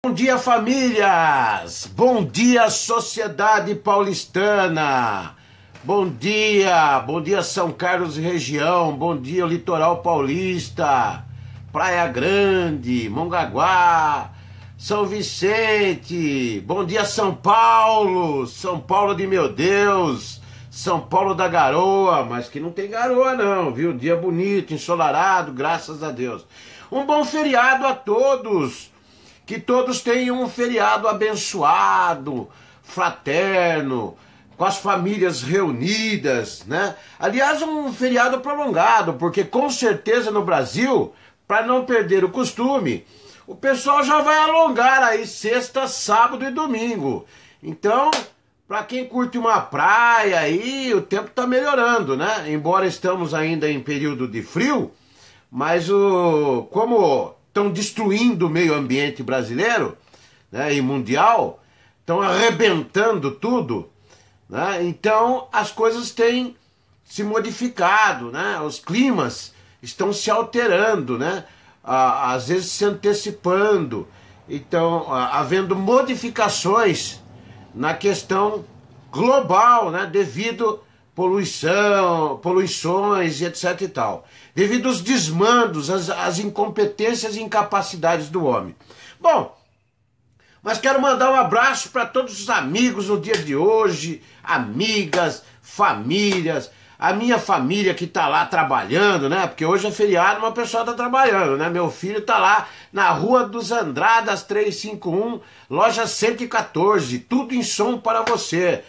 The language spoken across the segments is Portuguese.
Bom dia, famílias! Bom dia, sociedade paulistana! Bom dia, São Carlos e região, bom dia, litoral paulista, Praia Grande, Mongaguá, São Vicente, bom dia, São Paulo de meu Deus, São Paulo da garoa, mas que não tem garoa não, viu? Dia bonito, ensolarado, graças a Deus. Um bom feriado a todos! Que todos tenham um feriado abençoado, fraterno, com as famílias reunidas, né? Aliás, um feriado prolongado, porque com certeza no Brasil, para não perder o costume, o pessoal já vai alongar aí sexta, sábado e domingo. Então, para quem curte uma praia aí, o tempo está melhorando, né? Embora estamos ainda em período de frio, mas como estão destruindo o meio ambiente brasileiro, né, e mundial, estão arrebentando tudo, né, então as coisas têm se modificado, né, os climas estão se alterando, né, às vezes se antecipando, então havendo modificações na questão global, né, devido poluições e etc e tal, devido aos desmandos, às incompetências e incapacidades do homem. Bom, mas quero mandar um abraço para todos os amigos no dia de hoje, amigas, famílias, a minha família que está lá trabalhando, né? Porque hoje é feriado, uma pessoa está trabalhando, né? Meu filho está lá na Rua dos Andradas 351, loja 114, tudo em som para você.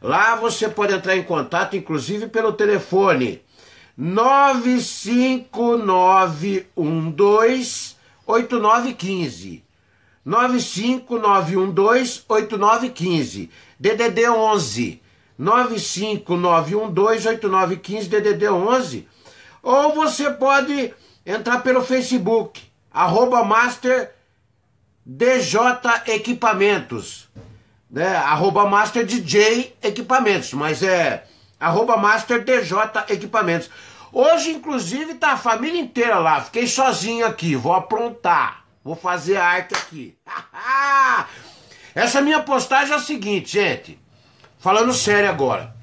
Lá você pode entrar em contato, inclusive pelo telefone 95912-8915. 95912-8915. DDD 11. 95912-8915, DDD 11. Ou você pode entrar pelo Facebook, @Master DJ Equipamentos, né? @Master DJ Equipamentos, mas é @Master DJ Equipamentos. Hoje, inclusive, tá a família inteira lá. Fiquei sozinho aqui, vou aprontar, vou fazer arte aqui. Essa minha postagem é a seguinte, gente, falando sério agora,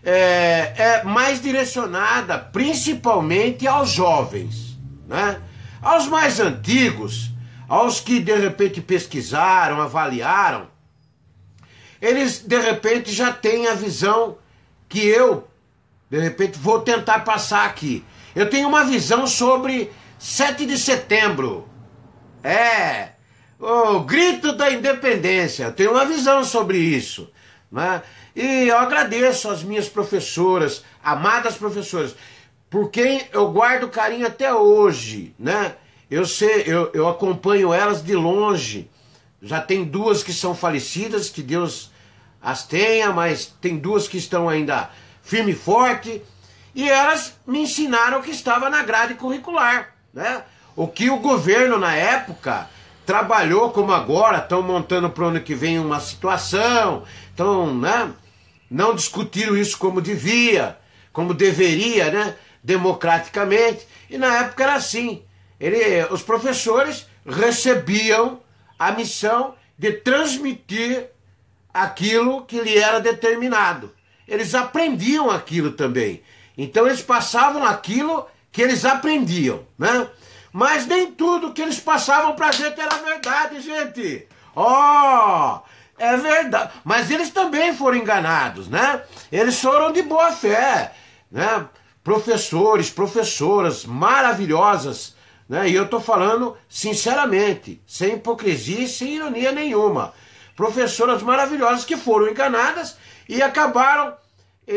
é mais direcionada principalmente aos jovens, né? Aos mais antigos, aos que de repente pesquisaram, avaliaram, eles de repente já têm a visão que eu, de repente, vou tentar passar aqui. Eu tenho uma visão sobre 7 de setembro. O grito da independência. Eu tenho uma visão sobre isso, né? E eu agradeço às minhas professoras, amadas professoras, por quem eu guardo carinho até hoje, né? Eu acompanho elas de longe. Já tem duas que são falecidas, que Deus as tenha, mas tem duas que estão ainda firme e forte, e elas me ensinaram o que estava na grade curricular, né? O que o governo na época trabalhou, como agora, estão montando para o ano que vem uma situação, então, né, não discutiram isso como devia, como deveria, né, democraticamente, e na época era assim, os professores recebiam a missão de transmitir aquilo que lhe era determinado. Eles aprendiam aquilo também. Então eles passavam aquilo que eles aprendiam, né? Mas nem tudo que eles passavam pra gente era verdade, gente. É verdade. Mas eles também foram enganados, né? Eles foram de boa fé, né? Professores, professoras maravilhosas, né? E eu tô falando sinceramente, sem hipocrisia e sem ironia nenhuma. Professoras maravilhosas que foram enganadas e acabaram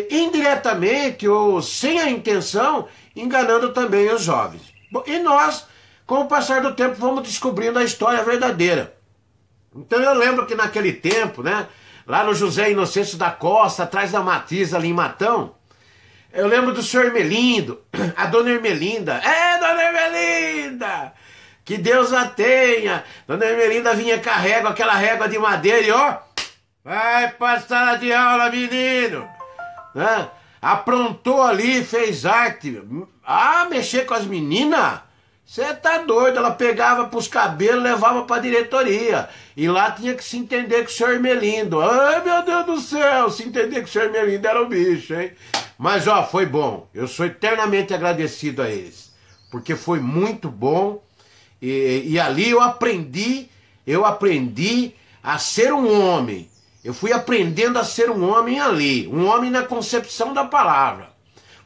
indiretamente ou sem a intenção enganando também os jovens. E nós, com o passar do tempo, vamos descobrindo a história verdadeira. Então eu lembro que naquele tempo, né, lá no José Inocêncio da Costa, atrás da Matriz ali em Matão, eu lembro do senhor Ermelindo, a dona Ermelinda. Dona Ermelinda! Que Deus a tenha. Dona Ermelinda vinha com a régua, aquela régua de madeira e vai pra sala de aula, menino. Aprontou ali, fez arte. Mexer com as meninas? Você tá doido, ela pegava pros cabelos, levava pra diretoria. E lá tinha que se entender com o senhor Ermelindo. Ai, meu Deus do céu, se entender com o senhor Ermelindo era o bicho, hein? Mas, ó, foi bom. Eu sou eternamente agradecido a eles. Porque foi muito bom. E ali eu aprendi a ser um homem. Eu fui aprendendo a ser um homem ali. Um homem na concepção da palavra.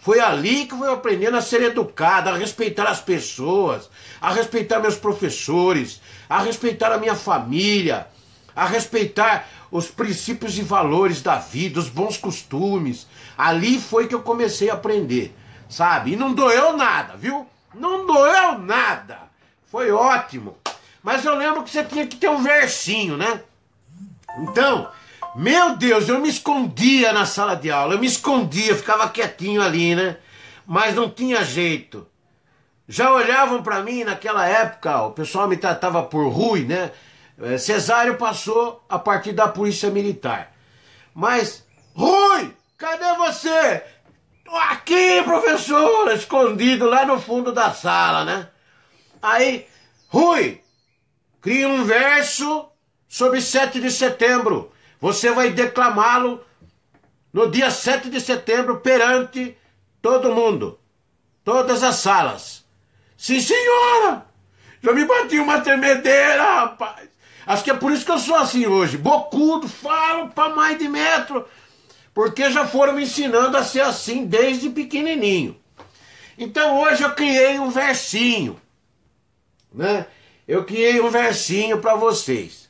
Foi ali que eu fui aprendendo a ser educado, a respeitar as pessoas, a respeitar meus professores, a respeitar a minha família, a respeitar os princípios e valores da vida, os bons costumes. Ali foi que eu comecei a aprender, sabe? E não doeu nada, viu? Não doeu nada. Foi ótimo. Mas eu lembro que você tinha que ter um versinho, né? Então, meu Deus, eu me escondia na sala de aula, eu me escondia, ficava quietinho ali, né? Mas não tinha jeito. Já olhavam para mim naquela época, o pessoal me tratava por Rui, né? Cesário passou a partir da polícia militar. Mas, Rui, cadê você? Tô aqui, professor, escondido lá no fundo da sala, né? Aí, Rui, cria um verso sobre 7 de setembro. Você vai declamá-lo no dia 7 de setembro perante todo mundo. Todas as salas. Sim, senhora! Já me bati uma tremedeira, rapaz. Acho que é por isso que eu sou assim hoje. Bocudo, falo para mais de metro. Porque já foram me ensinando a ser assim desde pequenininho. Então hoje eu criei um versinho, né? Eu criei um versinho para vocês.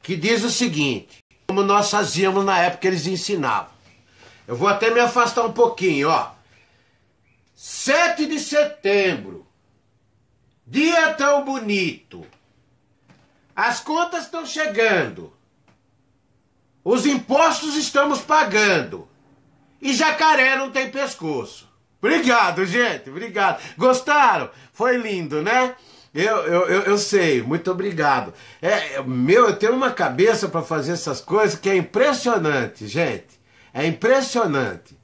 Que diz o seguinte. Como nós fazíamos na época que eles ensinavam. Eu vou até me afastar um pouquinho, ó. 7 de setembro. Dia tão bonito. As contas estão chegando. Os impostos estamos pagando. E jacaré não tem pescoço. Obrigado, gente. Obrigado. Gostaram? Foi lindo, né? Eu sei, muito obrigado. Eu tenho uma cabeça para fazer essas coisas que é impressionante, gente. É impressionante.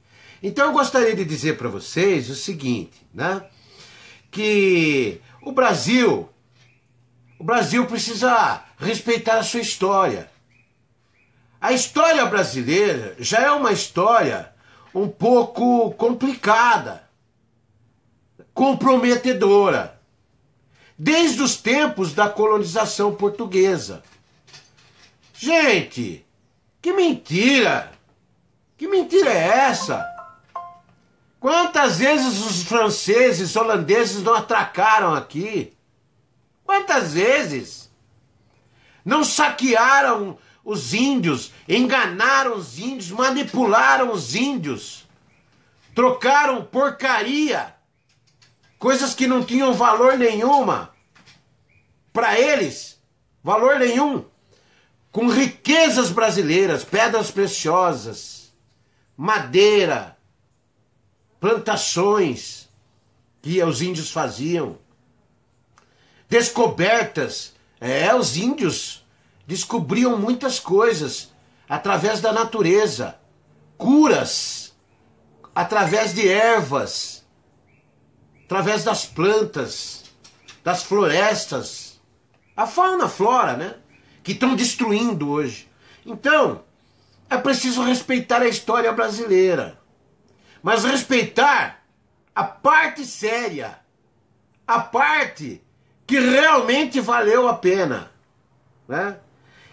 Então eu gostaria de dizer para vocês o seguinte, né? Que o Brasil precisa respeitar a sua história. A história brasileira já é uma história um pouco complicada, comprometedora. Desde os tempos da colonização portuguesa. Gente, que mentira! Que mentira é essa? Quantas vezes os franceses, holandeses não atracaram aqui? Quantas vezes? Não saquearam os índios, enganaram os índios, manipularam os índios, trocaram porcaria, coisas que não tinham valor nenhuma, para eles, valor nenhum, com riquezas brasileiras, pedras preciosas, madeira, plantações que os índios faziam, descobertas, os índios descobriam muitas coisas através da natureza, curas, através de ervas, através das plantas, das florestas, a fauna, a flora, né? Que estão destruindo hoje. Então, é preciso respeitar a história brasileira. Mas respeitar a parte séria, a parte que realmente valeu a pena, né?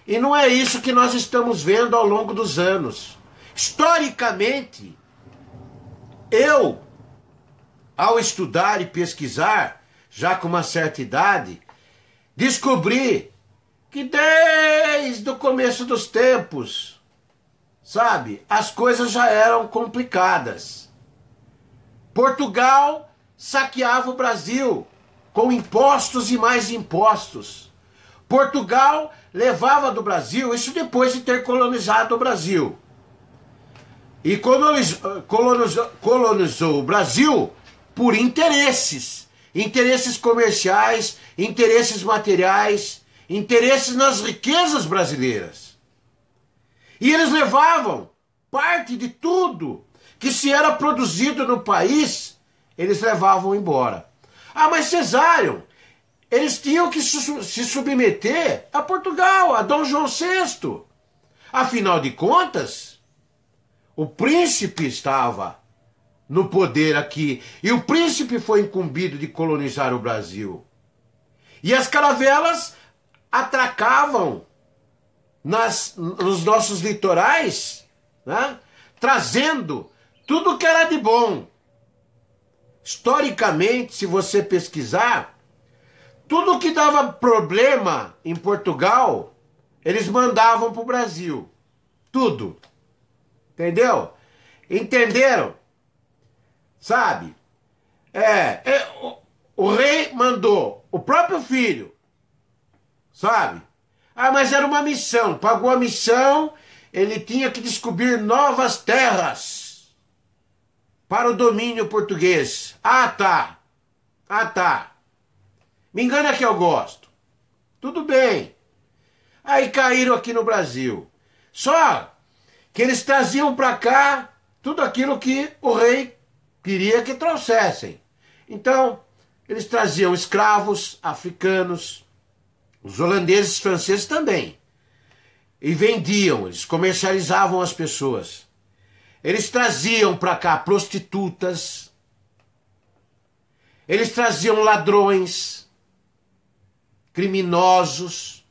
E não é isso que nós estamos vendo ao longo dos anos. Historicamente, ao estudar e pesquisar, já com uma certa idade, descobri que desde o começo dos tempos, sabe, as coisas já eram complicadas. Portugal saqueava o Brasil com impostos e mais impostos. Portugal levava do Brasil, isso depois de ter colonizado o Brasil. E colonizou o Brasil por interesses. Interesses comerciais, interesses materiais, interesses nas riquezas brasileiras. E eles levavam parte de tudo que se era produzido no país, eles levavam embora. Ah, mas Cesário, eles tinham que se submeter a Portugal, a Dom João VI. Afinal de contas, o príncipe estava no poder aqui, e o príncipe foi incumbido de colonizar o Brasil. E as caravelas atracavam nos nossos litorais, né, trazendo tudo que era de bom. Historicamente, se você pesquisar, tudo que dava problema em Portugal, eles mandavam para o Brasil. Tudo. Entendeu? Entenderam? Sabe? O rei mandou o próprio filho. Sabe? Ah, mas era uma missão. Pagou a missão, ele tinha que descobrir novas terras para o domínio português. Ah, tá. Ah, tá. Me engana que eu gosto. Tudo bem. Aí caíram aqui no Brasil. Só que eles traziam para cá tudo aquilo que o rei queria que trouxessem. Então, eles traziam escravos africanos, os holandeses e franceses também. E vendiam, eles comercializavam as pessoas. Eles traziam para cá prostitutas. Eles traziam ladrões, criminosos,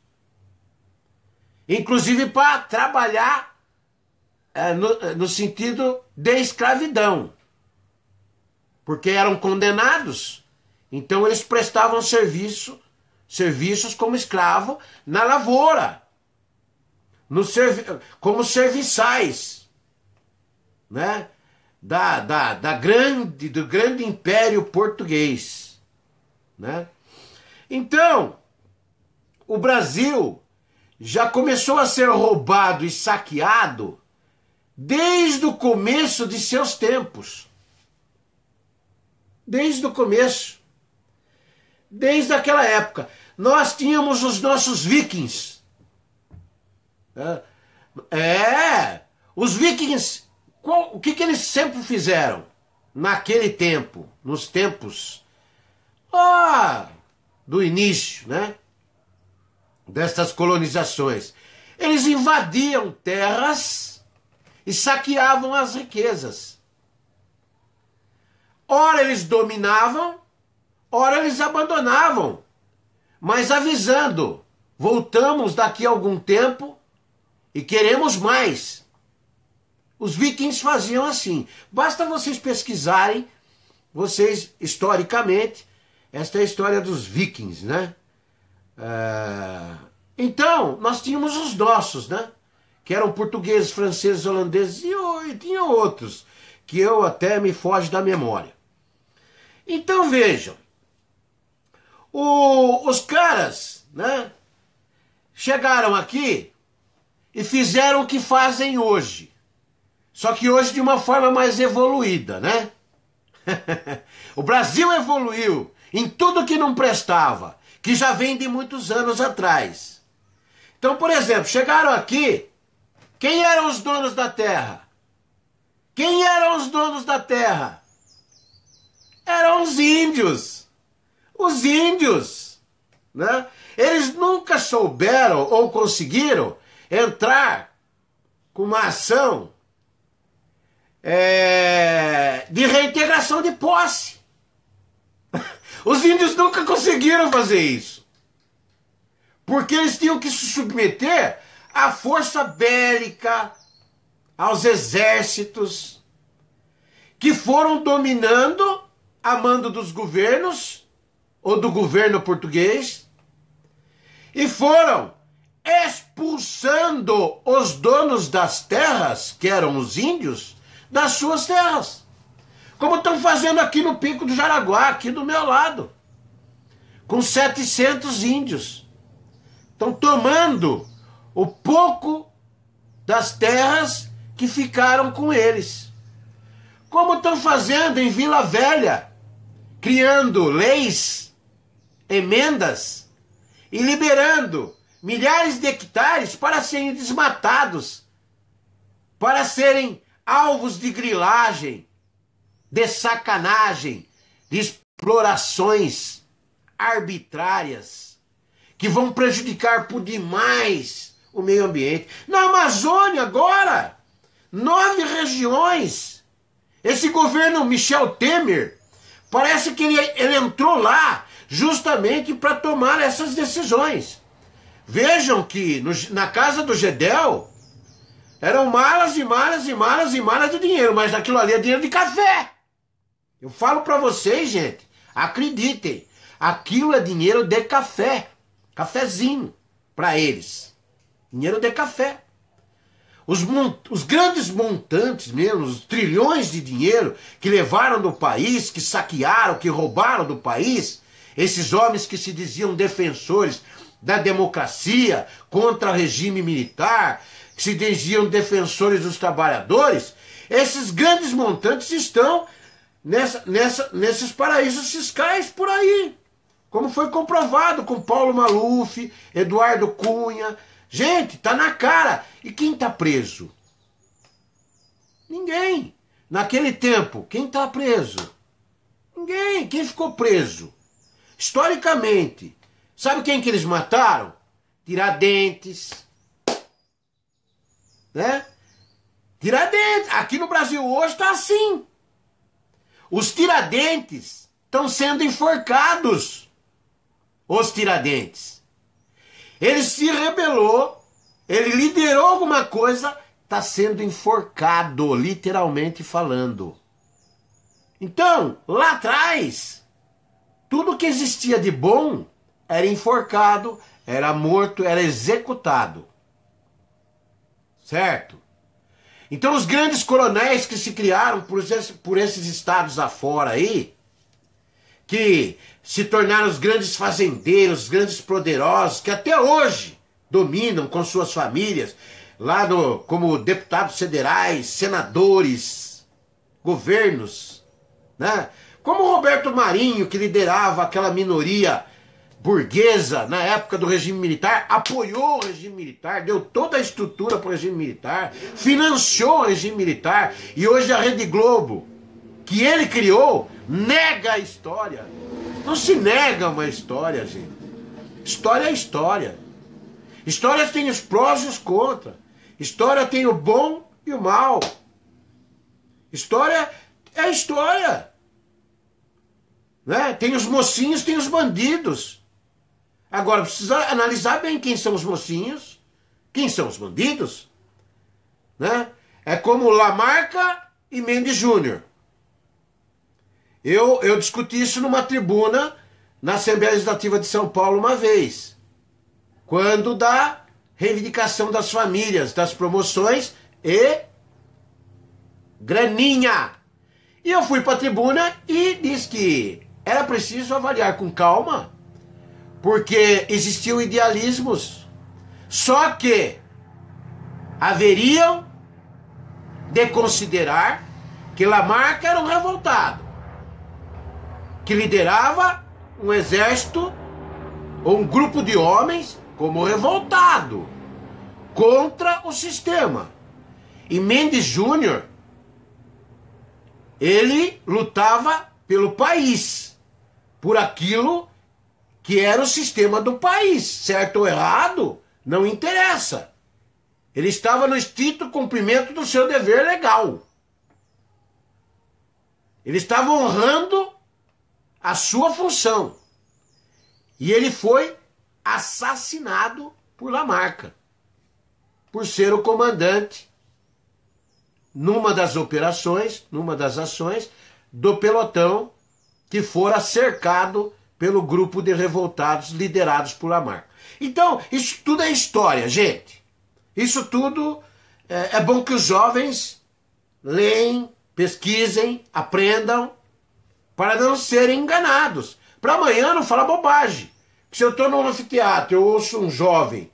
inclusive para trabalhar no sentido de escravidão, porque eram condenados, então eles prestavam serviços como escravo na lavoura, como serviçais, né, do grande império português, né? Então, o Brasil já começou a ser roubado e saqueado desde o começo de seus tempos. Desde o começo. Desde aquela época. Nós tínhamos os nossos vikings. Os vikings, o que eles sempre fizeram naquele tempo, nos tempos do início, né, destas colonizações? Eles invadiam terras e saqueavam as riquezas. Ora eles dominavam, ora eles abandonavam, mas avisando: voltamos daqui a algum tempo e queremos mais. Os vikings faziam assim. Basta vocês pesquisarem, historicamente, esta é a história dos vikings, né? Então, nós tínhamos os nossos, né? Que eram portugueses, franceses, holandeses e tinha outros, que eu até me foge da memória. Então, vejam, os caras, né, chegaram aqui e fizeram o que fazem hoje. Só que hoje de uma forma mais evoluída, né? O Brasil evoluiu em tudo que não prestava, que já vem de muitos anos atrás. Então, por exemplo, chegaram aqui, quem eram os donos da terra? Quem eram os donos da terra? Eram os índios. Os índios, né? Eles nunca souberam ou conseguiram entrar com uma ação de reintegração de posse. Os índios nunca conseguiram fazer isso. Porque eles tinham que se submeter à força bélica, aos exércitos, que foram dominando a mando dos governos, ou do governo português, e foram expulsando os donos das terras, que eram os índios, das suas terras. Como estão fazendo aqui no Pico do Jaraguá, aqui do meu lado, com 700 índios. Estão tomando o pouco das terras que ficaram com eles. Como estão fazendo em Vila Velha, criando leis, emendas, e liberando milhares de hectares para serem desmatados, para serem alvos de grilagem, de sacanagem, de explorações arbitrárias que vão prejudicar por demais o meio ambiente. Na Amazônia agora, 9 regiões. Esse governo Michel Temer, parece que ele entrou lá justamente para tomar essas decisões. Vejam que na casa do Gedel eram malas e malas e malas e malas de dinheiro, mas aquilo ali é dinheiro de café. Eu falo para vocês, gente, acreditem, aquilo é dinheiro de café, cafezinho para eles, dinheiro de café. Os grandes montantes mesmo, os trilhões de dinheiro que levaram do país, que saquearam, que roubaram do país, esses homens que se diziam defensores da democracia contra o regime militar, que se diziam defensores dos trabalhadores, esses grandes montantes estão nesses paraísos fiscais por aí, como foi comprovado com Paulo Maluf, Eduardo Cunha. Gente, tá na cara. E quem tá preso? Ninguém. Naquele tempo, quem tá preso? Ninguém. Quem ficou preso? Historicamente, sabe quem que eles mataram? Tiradentes. Né? Tiradentes. Aqui no Brasil hoje tá assim. Os Tiradentes estão sendo enforcados. Os Tiradentes. Ele se rebelou, ele liderou alguma coisa, está sendo enforcado, literalmente falando. Então, lá atrás, tudo que existia de bom era enforcado, era morto, era executado. Certo? Então, os grandes coronéis que se criaram por esses estados afora aí, que se tornaram os grandes fazendeiros, os grandes poderosos, que até hoje dominam com suas famílias, lá como deputados federais, senadores, governos, né? Como o Roberto Marinho, que liderava aquela minoria burguesa na época do regime militar, apoiou o regime militar, deu toda a estrutura para o regime militar, financiou o regime militar, e hoje a Rede Globo, que ele criou, nega a história. Não se nega uma história, gente. História é história. História tem os prós e os contras. História tem o bom e o mal. História é história. Né? Tem os mocinhos, tem os bandidos. Agora, precisa analisar bem quem são os mocinhos, quem são os bandidos. Né? É como Lamarca e Mendes Júnior. Eu discuti isso numa tribuna na Assembleia Legislativa de São Paulo uma vez, quando da reivindicação das famílias, das promoções e graninha. E eu fui para a tribuna e disse que era preciso avaliar com calma, porque existiam idealismos, só que haveriam de considerar que Lamarca era um revoltado, que liderava um exército ou um grupo de homens como revoltado contra o sistema. E Mendes Júnior, ele lutava pelo país, por aquilo que era o sistema do país, certo ou errado, não interessa. Ele estava no estrito cumprimento do seu dever legal. Ele estava honrando a sua função. E ele foi assassinado por Lamarca, por ser o comandante numa das operações, numa das ações do pelotão que fora cercado pelo grupo de revoltados liderados por Lamarca. Então, isso tudo é história, gente. Isso tudo é bom que os jovens leem, pesquisem, aprendam, para não serem enganados. Para amanhã não falar bobagem. Se eu estou num anfiteatro, eu ouço um jovem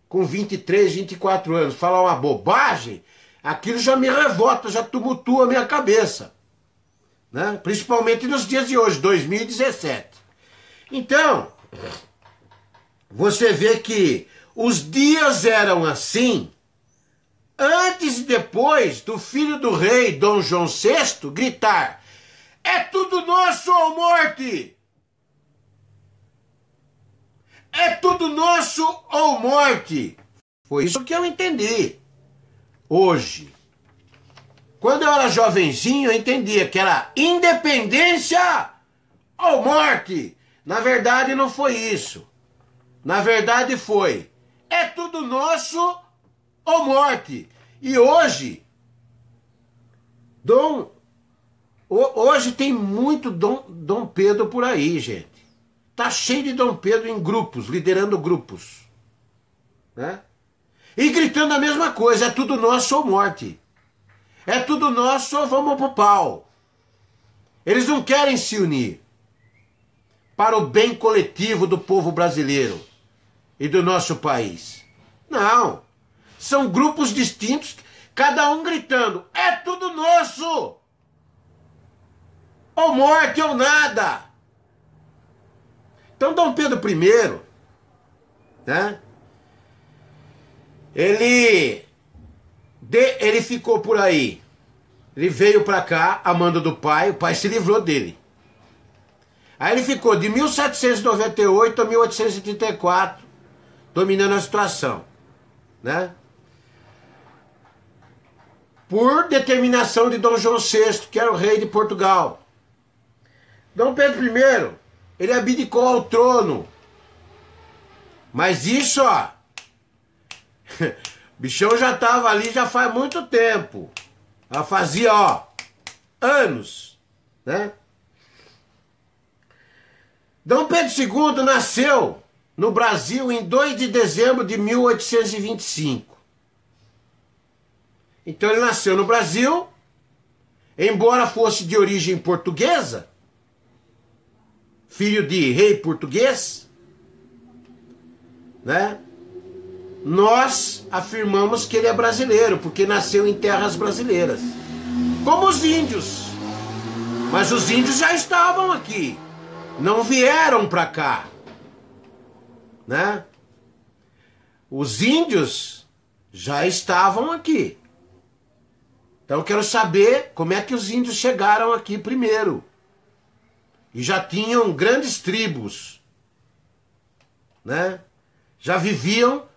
com 23, 24 anos falar uma bobagem, aquilo já me revolta, já tumultua a minha cabeça. Né? Principalmente nos dias de hoje, 2017. Então, você vê que os dias eram assim, antes e depois do filho do rei, Dom João VI, gritar: é tudo nosso ou morte! é tudo nosso ou morte. Foi isso que eu entendi hoje. Quando eu era jovenzinho, eu entendia que era independência ou morte. Na verdade, não foi isso. Na verdade, foi: é tudo nosso ou morte. E hoje, hoje tem muito Dom Pedro por aí, gente. Tá cheio de Dom Pedro em grupos, liderando grupos, né? E gritando a mesma coisa: é tudo nosso ou morte. É tudo nosso ou vamos pro pau. Eles não querem se unir para o bem coletivo do povo brasileiro e do nosso país. Não. São grupos distintos, cada um gritando: é tudo nosso! Ou morte ou nada! Então Dom Pedro I, né? Ele ficou por aí. Ele veio para cá, a mando do pai, o pai se livrou dele. Aí ele ficou de 1798 a 1834, dominando a situação, né? Por determinação de Dom João VI, que era o rei de Portugal. Dom Pedro I, ele abdicou ao trono. Mas isso, ó, o bichão já estava ali já faz muito tempo. Já fazia, ó, anos, né? Dom Pedro II nasceu no Brasil em 2 de dezembro de 1825. Então ele nasceu no Brasil, embora fosse de origem portuguesa, filho de rei português, né? Nós afirmamos que ele é brasileiro, porque nasceu em terras brasileiras, como os índios. Mas os índios já estavam aqui, não vieram para cá, né? Os índios já estavam aqui. Então eu quero saber como é que os índios chegaram aqui primeiro. E já tinham grandes tribos, né? Já viviam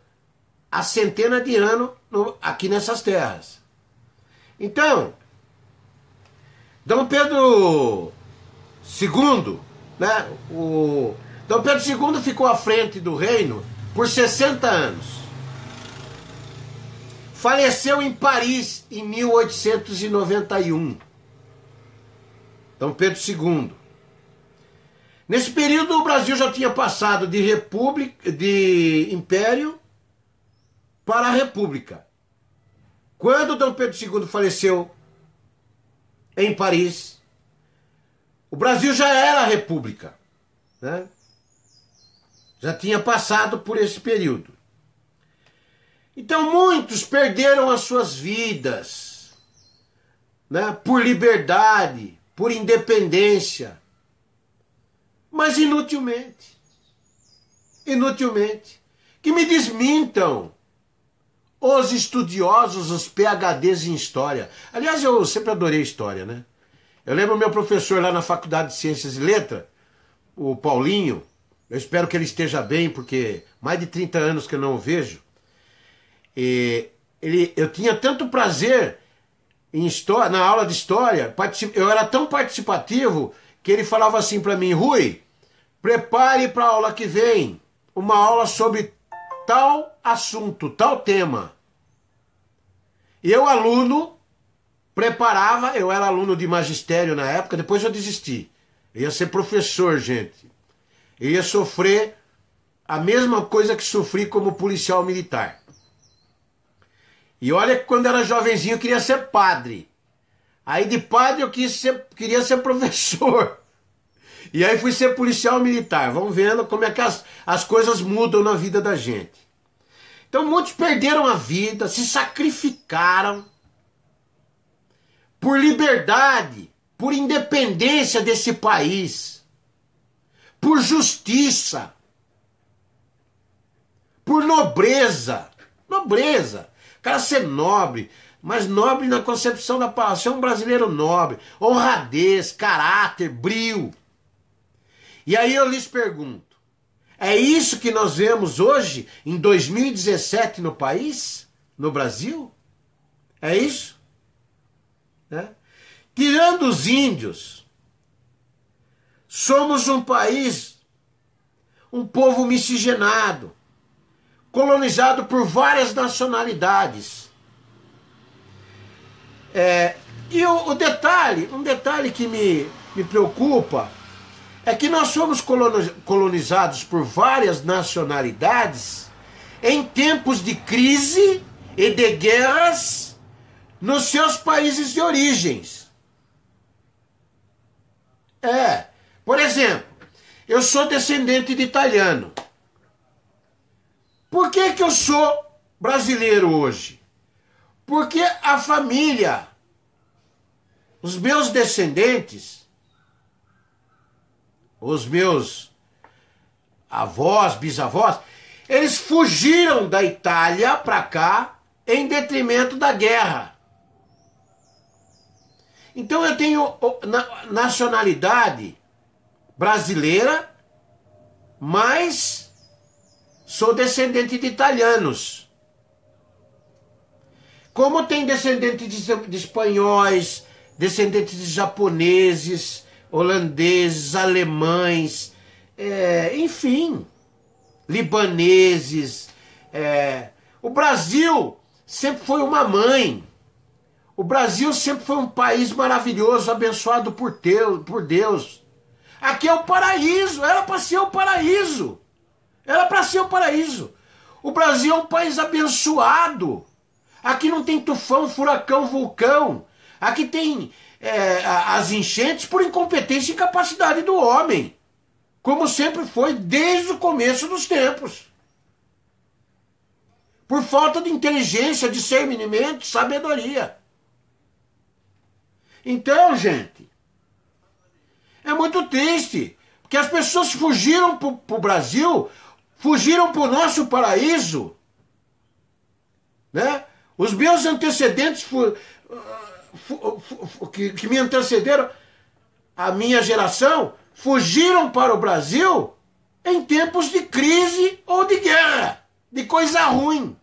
há centenas de anos aqui nessas terras. Então, Dom Pedro II, né? Dom Pedro II ficou à frente do reino por 60 anos. Faleceu em Paris em 1891. Dom Pedro II. Nesse período o Brasil já tinha passado de império para a república. Quando Dom Pedro II faleceu em Paris, o Brasil já era a república, né? Já tinha passado por esse período. Então muitos perderam as suas vidas, né? Por liberdade, por independência. Mas inutilmente. Inutilmente. Que me desmintam os estudiosos, os PhDs em história. Aliás, eu sempre adorei história, né? Eu lembro meu professor lá na Faculdade de Ciências e Letras, o Paulinho. Eu espero que ele esteja bem, porque mais de 30 anos que eu não o vejo. Eu tinha tanto prazer em história, na aula de história, eu era tão participativo que ele falava assim para mim: Rui, prepare para a aula que vem uma aula sobre tal assunto, tal tema. E eu, aluno, preparava. Eu era aluno de magistério na época, depois eu desisti. Eu ia ser professor, gente. Eu ia sofrer a mesma coisa que sofri como policial militar. E olha que quando eu era jovenzinho eu queria ser padre. Aí de padre eu queria ser professor. E aí fui ser policial militar. Vamos vendo como é que as coisas mudam na vida da gente. Então muitos perderam a vida, se sacrificaram por liberdade, por independência desse país, por justiça, por nobreza. Nobreza. O cara ser nobre, mas nobre na concepção da palavra, ser um brasileiro nobre, honradez, caráter, brio. E aí eu lhes pergunto, É isso que nós vemos hoje, em 2017, no país, no Brasil? É isso? Né? Tirando os índios, somos um país, um povo miscigenado, colonizado por várias nacionalidades. E um detalhe que me preocupa, é que nós fomos colonizados por várias nacionalidades em tempos de crise e de guerras nos seus países de origens. Por exemplo, eu sou descendente de italiano. Por que eu sou brasileiro hoje? Porque a família, os meus descendentes, os meus avós, bisavós, eles fugiram da Itália para cá em detrimento da guerra. Então eu tenho nacionalidade brasileira, mas sou descendente de italianos. Como tem descendente de espanhóis, descendentes de japoneses, holandeses, alemães, enfim, libaneses. O Brasil sempre foi uma mãe. O Brasil sempre foi um país maravilhoso, abençoado por Deus. Aqui é o paraíso, era para ser o paraíso. Era para ser o paraíso. O Brasil é um país abençoado. Aqui não tem tufão, furacão, vulcão. Aqui tem as enchentes por incompetência e incapacidade do homem. Como sempre foi desde o começo dos tempos. Por falta de inteligência, discernimento, sabedoria. Então, gente, é muito triste. Porque as pessoas fugiram para o Brasil, fugiram para o nosso paraíso. Né? Os meus antecedentes que me antecederam, a minha geração, fugiram para o Brasil em tempos de crise ou de guerra, de coisa ruim,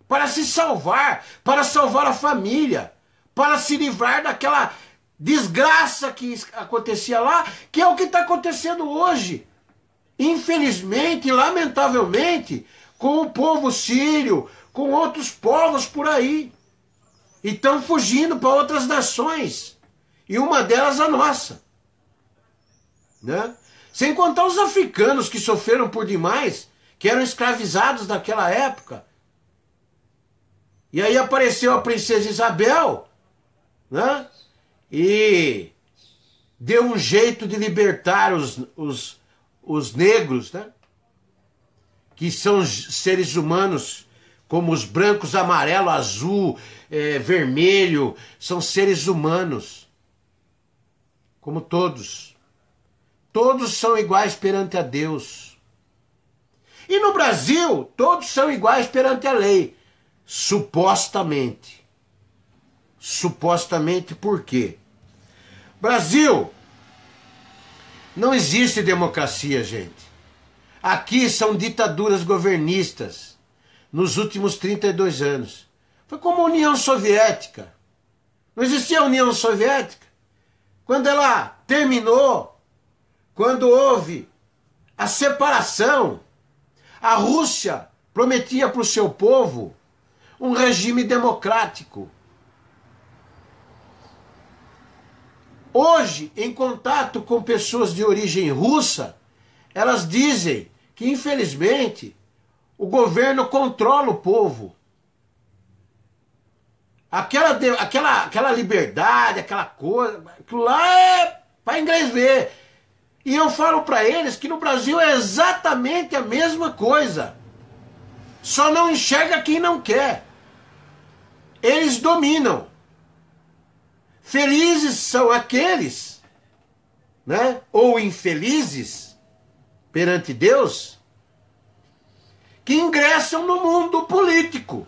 para se salvar, para salvar a família, para se livrar daquela desgraça que acontecia lá, que é o que está acontecendo hoje. Infelizmente, lamentavelmente, com o povo sírio, com outros povos por aí. E estão fugindo para outras nações. E uma delas a nossa. Né? Sem contar os africanos que sofreram por demais, que eram escravizados naquela época. E aí apareceu a princesa Isabel, né? E deu um jeito de libertar os negros, né? Que são seres humanos, como os brancos, amarelo, azul, vermelho, são seres humanos, como todos. Todos são iguais perante a Deus. E no Brasil, todos são iguais perante a lei, supostamente. Supostamente por quê? Brasil, não existe democracia, gente. Aqui são ditaduras governistas nos últimos 32 anos. Foi como a União Soviética. Não existia a União Soviética? Quando ela terminou, quando houve a separação, a Rússia prometia para o seu povo um regime democrático. Hoje, em contato com pessoas de origem russa, elas dizem que, infelizmente, o governo controla o povo. Aquela liberdade, aquela coisa, aquilo lá é para inglês ver. E eu falo para eles que no Brasil é exatamente a mesma coisa. Só não enxerga quem não quer. Eles dominam. Felizes são aqueles, né, ou infelizes perante Deus, que ingressam no mundo político.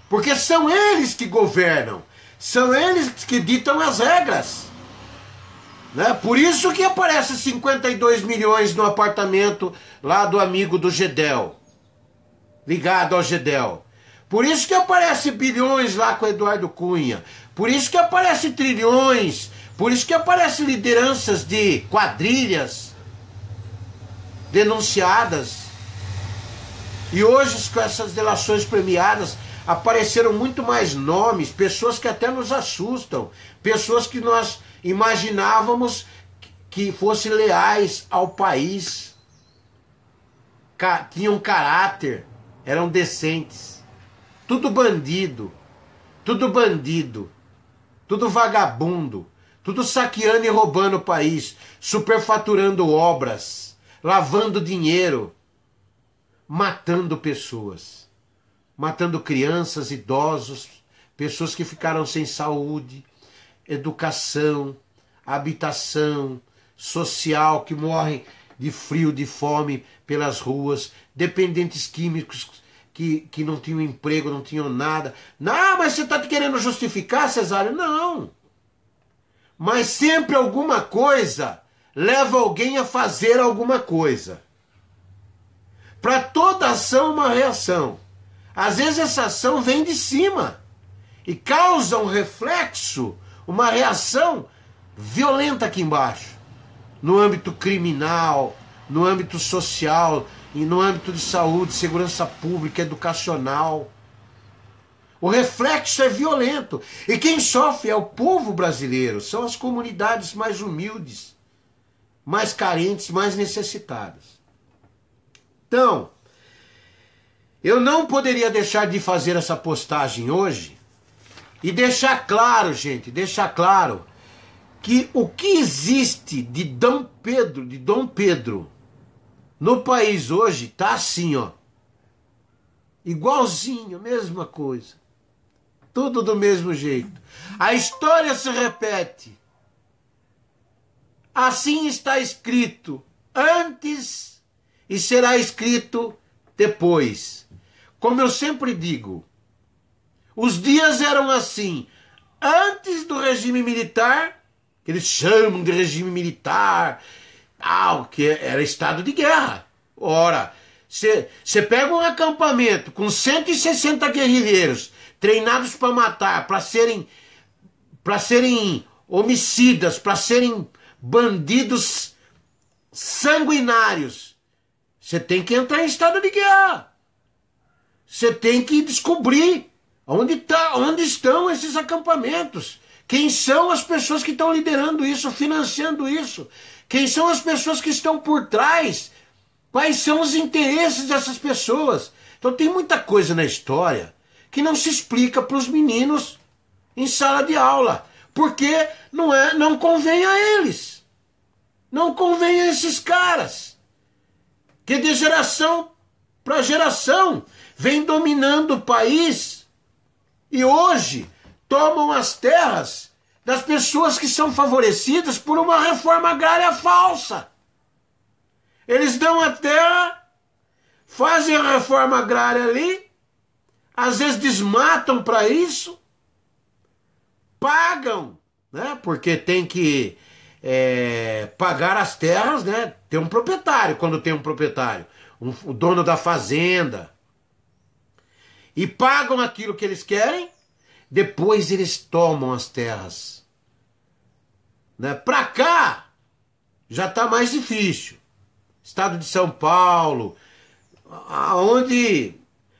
Porque são eles que governam, são eles que ditam as regras. Né? Por isso que aparece 52 milhões no apartamento lá do amigo do Gedel, ligado ao Gedel. Por isso que aparece bilhões lá com o Eduardo Cunha. Por isso que aparece trilhões. Por isso que aparece lideranças de quadrilhas denunciadas. E hoje, com essas delações premiadas, apareceram muito mais nomes, pessoas que até nos assustam, pessoas que nós imaginávamos que fossem leais ao país, tinham caráter, eram decentes. Tudo bandido, tudo vagabundo, tudo saqueando e roubando o país, superfaturando obras, lavando dinheiro, matando pessoas, matando crianças, idosos, pessoas que ficaram sem saúde, educação, habitação, social, que morrem de frio, de fome pelas ruas, dependentes químicos que não tinham emprego, não tinham nada. Não, mas você está querendo justificar, Cesário? Não. Mas sempre alguma coisa leva alguém a fazer alguma coisa. Para toda ação, uma reação. Às vezes essa ação vem de cima e causa um reflexo, uma reação violenta aqui embaixo. No âmbito criminal, no âmbito social, e no âmbito de saúde, segurança pública, educacional. O reflexo é violento. E quem sofre é o povo brasileiro, são as comunidades mais humildes, mais carentes, mais necessitadas. Então, eu não poderia deixar de fazer essa postagem hoje e deixar claro, gente, deixar claro que o que existe de Dom Pedro no país hoje tá assim, ó. Igualzinho, mesma coisa. Tudo do mesmo jeito. A história se repete. Assim está escrito antes e será escrito depois. Como eu sempre digo, os dias eram assim antes do regime militar, que eles chamam de regime militar, que era estado de guerra. Ora, você pega um acampamento com 160 guerrilheiros treinados para matar, para serem homicidas, para serem bandidos sanguinários. Você tem que entrar em estado de guerra. Você tem que descobrir onde estão esses acampamentos. Quem são as pessoas que estão liderando isso, financiando isso? Quem são as pessoas que estão por trás? Quais são os interesses dessas pessoas? Então tem muita coisa na história que não se explica para os meninos em sala de aula, porque não convém a eles. Não convém a esses caras, que de geração para geração vem dominando o país e hoje tomam as terras das pessoas que são favorecidas por uma reforma agrária falsa. Eles dão a terra, fazem a reforma agrária ali, às vezes desmatam para isso, pagam, né? Porque tem que pagar as terras, né? Tem um proprietário, quando tem um proprietário, o dono da fazenda, e pagam aquilo que eles querem. Depois eles tomam as terras. Né? Para cá, já está mais difícil. Estado de São Paulo, aonde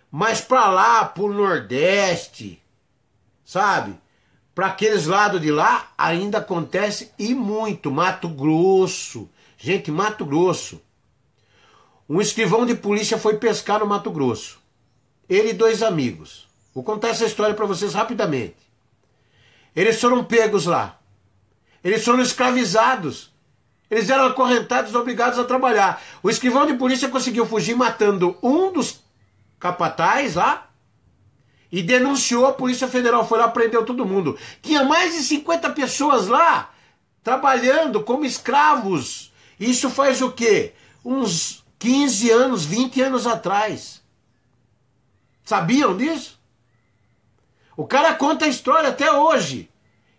mais para lá, para o Nordeste, sabe? Para aqueles lados de lá, ainda acontece e muito. Mato Grosso. Gente, Mato Grosso. Um escrivão de polícia foi pescar no Mato Grosso. Ele e 2 amigos. Vou contar essa história para vocês rapidamente. Eles foram pegos lá. Eles foram escravizados. Eles eram acorrentados, obrigados a trabalhar. O escrivão de polícia conseguiu fugir matando um dos capatazes lá e denunciou. A Polícia Federal foi lá, prendeu todo mundo. Tinha mais de 50 pessoas lá trabalhando como escravos. Isso faz o quê? Uns 15 anos, 20 anos atrás. Sabiam disso? O cara conta a história até hoje.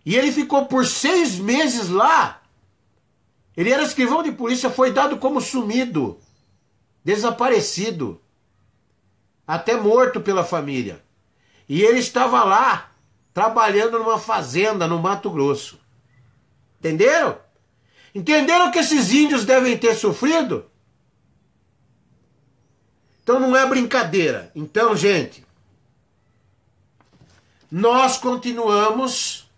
E ele ficou por 6 meses lá, Ele era escrivão de polícia, foi dado como sumido, desaparecido, até morto pela família. E ele estava lá, trabalhando numa fazenda no Mato Grosso. Entenderam? Entenderam que esses índios devem ter sofrido? Então não é brincadeira. Então, gente, nós continuamos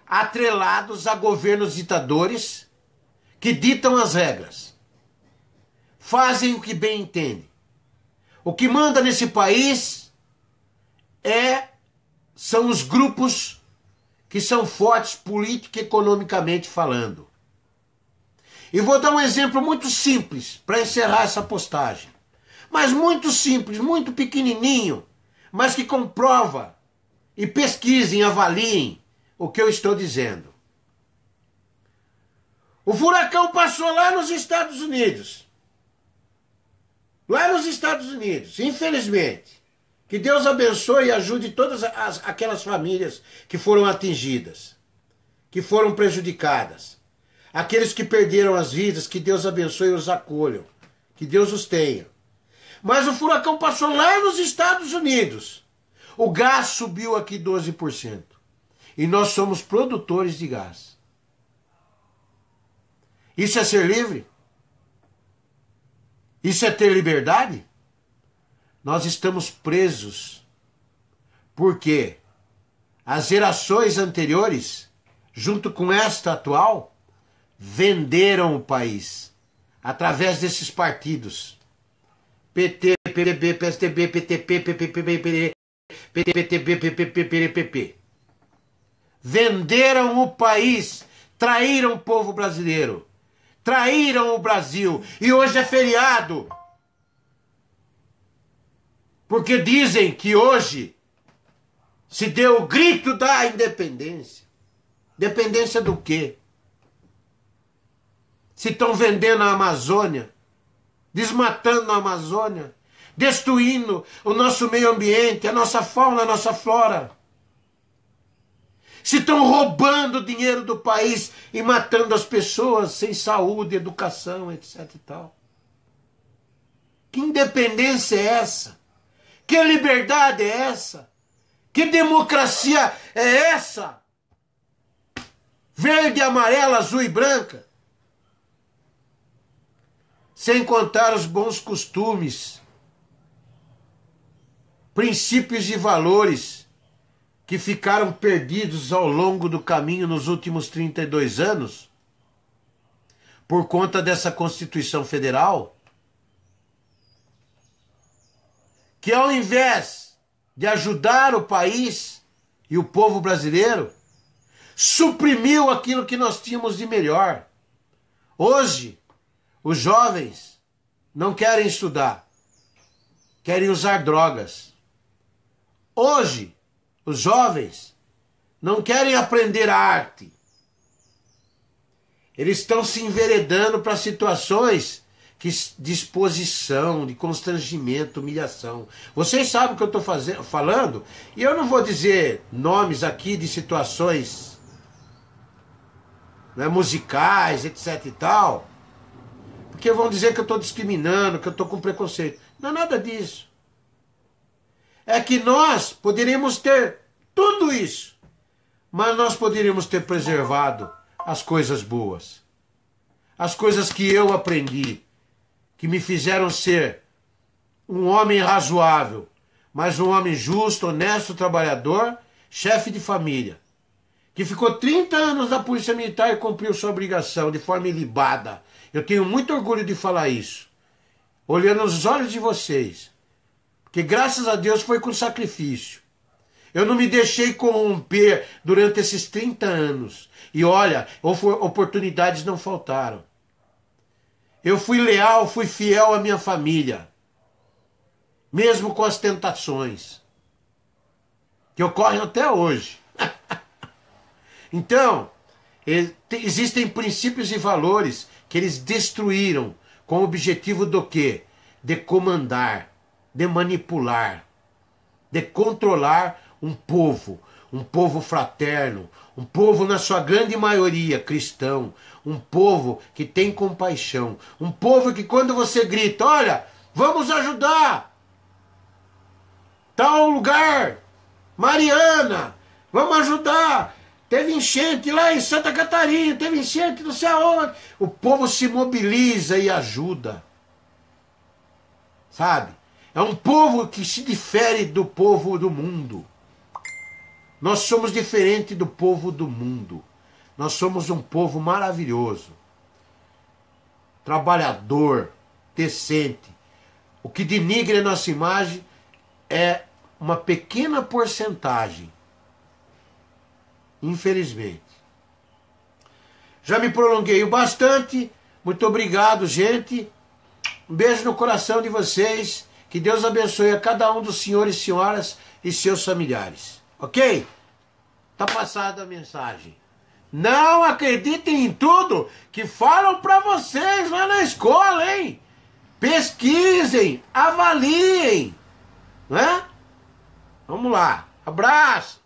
atrelados a governos ditadores que ditam as regras. Fazem o que bem entendem. O que manda nesse país são os grupos que são fortes política e economicamente falando. E vou dar um exemplo muito simples para encerrar essa postagem. Mas muito simples, muito pequenininho, mas que comprova e pesquisem, avaliem o que eu estou dizendo. O furacão passou lá nos Estados Unidos. Lá nos Estados Unidos, infelizmente. Que Deus abençoe e ajude todas aquelas famílias que foram atingidas, que foram prejudicadas. Aqueles que perderam as vidas, que Deus abençoe e os acolham. Que Deus os tenha. Mas o furacão passou lá nos Estados Unidos. O gás subiu aqui 12%. E nós somos produtores de gás. Isso é ser livre? Isso é ter liberdade? Nós estamos presos. Porque as gerações anteriores, junto com esta atual, venderam o país através desses partidos. PT, PDB, PSDB, PTP, PPP, PTB, PPP. Venderam o país, traíram o povo brasileiro, traíram o Brasil e hoje é feriado. Porque dizem que hoje se deu o grito da independência. Dependência do quê? Se estão vendendo a Amazônia, desmatando a Amazônia, destruindo o nosso meio ambiente, a nossa fauna, a nossa flora. Se estão roubando o dinheiro do país e matando as pessoas sem saúde, educação, etc. e tal. Que independência é essa? Que liberdade é essa? Que democracia é essa? Verde, amarela, azul e branca. Sem contar os bons costumes, princípios e valores que ficaram perdidos ao longo do caminho nos últimos 32 anos, por conta dessa Constituição Federal, que ao invés de ajudar o país e o povo brasileiro, suprimiu aquilo que nós tínhamos de melhor. Hoje, os jovens não querem estudar, querem usar drogas. Hoje, os jovens não querem aprender arte. Eles estão se enveredando para situações de exposição, de constrangimento, humilhação. Vocês sabem o que eu estou falando? E eu não vou dizer nomes aqui de situações, né, musicais, etc e tal, porque vão dizer que eu estou discriminando, que eu estou com preconceito. Não é nada disso. É que nós poderíamos ter tudo isso, mas nós poderíamos ter preservado as coisas boas. As coisas que eu aprendi, que me fizeram ser um homem razoável, mas um homem justo, honesto, trabalhador, chefe de família, que ficou 30 anos na Polícia Militar e cumpriu sua obrigação de forma ilibada. Eu tenho muito orgulho de falar isso, olhando nos olhos de vocês, porque graças a Deus foi com sacrifício. Eu não me deixei corromper durante esses 30 anos. E olha, oportunidades não faltaram. Eu fui leal, fui fiel à minha família, mesmo com as tentações, que ocorrem até hoje. Então, existem princípios e valores que eles destruíram com o objetivo do quê? De comandar, de manipular, de controlar um povo. um povo fraterno, um povo na sua grande maioria cristão, um povo que tem compaixão, um povo que quando você grita, olha, vamos ajudar tal lugar, Mariana, vamos ajudar, teve enchente lá em Santa Catarina, teve enchente não sei aonde, o povo se mobiliza e ajuda, sabe? É um povo que se difere do povo do mundo. Nós somos diferentes do povo do mundo. Nós somos um povo maravilhoso, trabalhador, decente. O que denigra a nossa imagem é uma pequena porcentagem. Infelizmente. Já me prolonguei bastante. Muito obrigado, gente. Um beijo no coração de vocês. Que Deus abençoe a cada um dos senhores e senhoras e seus familiares. Ok? Tá passada a mensagem. Não acreditem em tudo que falam para vocês lá na escola, hein? Pesquisem, avaliem, né? Vamos lá. Abraço.